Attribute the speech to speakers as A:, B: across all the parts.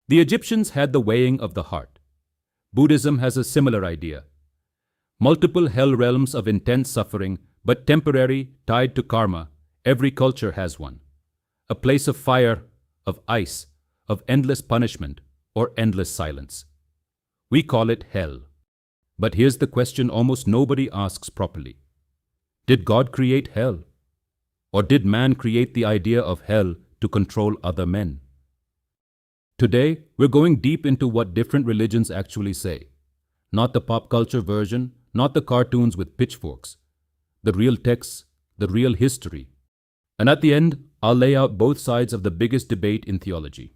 A: The Egyptians had the weighing of the heart. Buddhism has a similar idea. Multiple hell realms of intense suffering, but temporary, tied to karma. Every culture has one. A place of fire, of ice, of endless punishment, or endless silence. We call it hell. But here's the question almost nobody asks properly. Did God create hell? Or did man create the idea of hell to control other men? Today, we're going deep into what different religions actually say. Not the pop culture version, not the cartoons with pitchforks. The real texts, the real history. And at the end, I'll lay out both sides of the biggest debate in theology.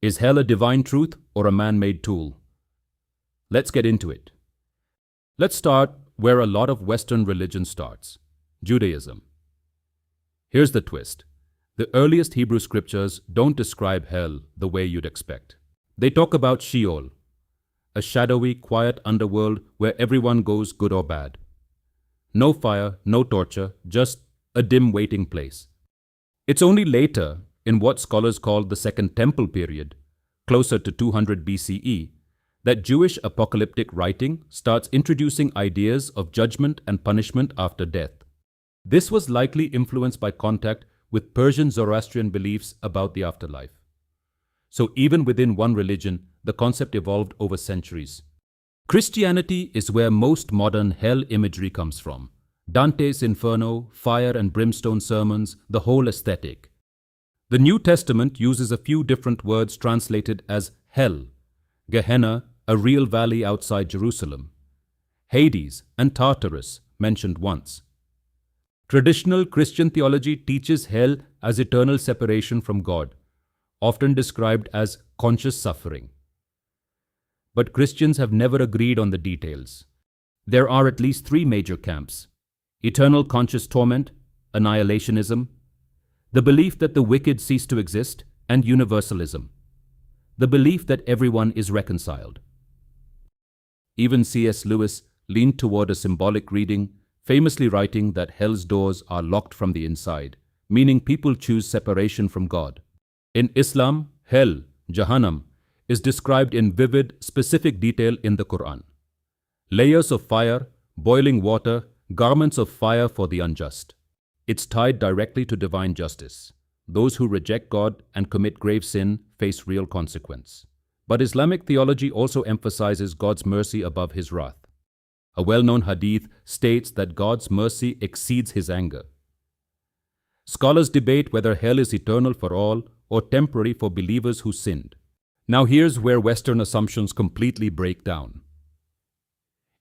A: Is hell a divine truth or a man-made tool? Let's get into it. Let's start where a lot of Western religion starts, Judaism. Here's the twist. The earliest Hebrew scriptures don't describe hell the way you'd expect. They talk about Sheol, a shadowy, quiet underworld where everyone goes good or bad. No fire, no torture, just a dim waiting place. It's only later, in what scholars call the Second Temple period, closer to 200 BCE, that Jewish apocalyptic writing starts introducing ideas of judgment and punishment after death. This was likely influenced by contact with Persian Zoroastrian beliefs about the afterlife. So even within one religion, the concept evolved over centuries. Christianity is where most modern hell imagery comes from. Dante's Inferno, fire and brimstone sermons, the whole aesthetic. The New Testament uses a few different words translated as hell, Gehenna, a real valley outside Jerusalem, Hades and Tartarus, mentioned once. Traditional Christian theology teaches hell as eternal separation from God, often described as conscious suffering. But Christians have never agreed on the details. There are at least three major camps: eternal conscious torment, annihilationism, the belief that the wicked cease to exist, and universalism, the belief that everyone is reconciled. Even C.S. Lewis leaned toward a symbolic reading, famously writing that hell's doors are locked from the inside, meaning people choose separation from God. In Islam, hell, Jahannam, is described in vivid, specific detail in the Quran. Layers of fire, boiling water, garments of fire for the unjust. It's tied directly to divine justice. Those who reject God and commit grave sin face real consequence. But Islamic theology also emphasizes God's mercy above His wrath. A well-known hadith states that God's mercy exceeds His anger. Scholars debate whether hell is eternal for all or temporary for believers who sinned. Now here's where Western assumptions completely break down.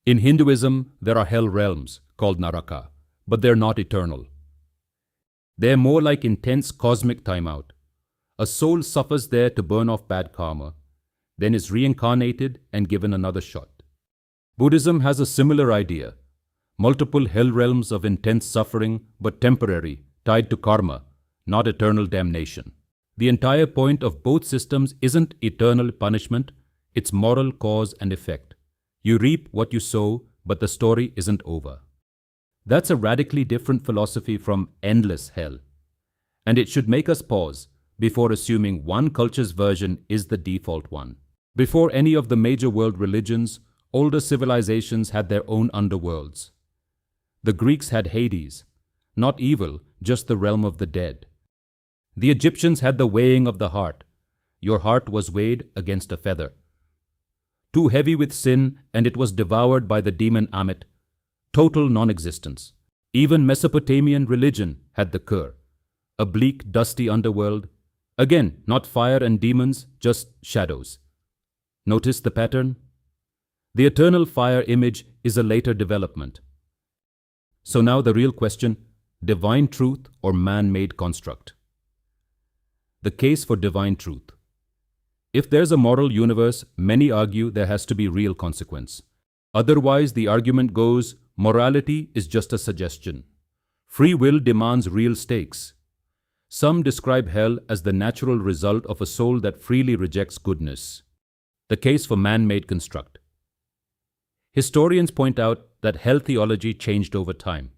A: In Hinduism, there are hell realms called Naraka, but they're not eternal. They're more like intense cosmic timeout. A soul suffers there to burn off bad karma, then is reincarnated and given another shot. Buddhism has a similar idea. Multiple hell realms of intense suffering, but temporary, tied to karma, not eternal damnation. The entire point of both systems isn't eternal punishment, it's moral cause and effect. You reap what you sow, but the story isn't over. That's a radically different philosophy from endless hell. And it should make us pause before assuming one culture's version is the default one. Before any of the major world religions, older civilizations had their own underworlds. The Greeks had Hades, not evil, just the realm of the dead. The Egyptians had the weighing of the heart. Your heart was weighed against a feather. Too heavy with sin, and it was devoured by the demon Ammit. Total non-existence. Even Mesopotamian religion had the Kur, a bleak, dusty underworld. Again, not fire and demons, just shadows. Notice the pattern? The eternal fire image is a later development. So now the real question, divine truth or man-made construct? The case for divine truth. If there's a moral universe, many argue there has to be real consequence. Otherwise, the argument goes, morality is just a suggestion. Free will demands real stakes. Some describe hell as the natural result of a soul that freely rejects goodness. The case for man-made construct. Historians point out that hell theology changed over time,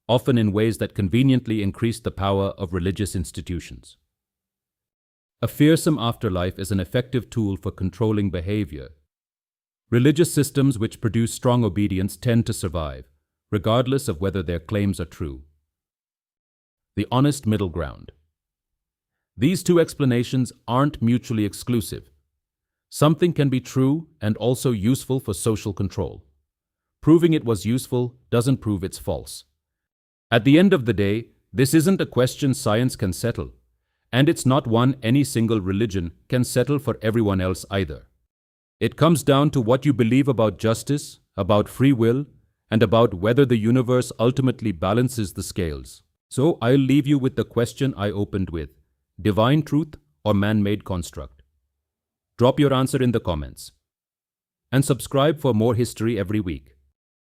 A: often in ways that conveniently increased the power of religious institutions. A fearsome afterlife is an effective tool for controlling behavior. Religious systems which produce strong obedience tend to survive, regardless of whether their claims are true. The honest middle ground. These two explanations aren't mutually exclusive. Something can be true and also useful for social control. Proving it was useful doesn't prove it's false. At the end of the day, this isn't a question science can settle, and it's not one any single religion can settle for everyone else either. It comes down to what you believe about justice, about free will, and about whether the universe ultimately balances the scales. So I'll leave you with the question I opened with: divine truth or man-made construct? Drop your answer in the comments. And subscribe for more history every week.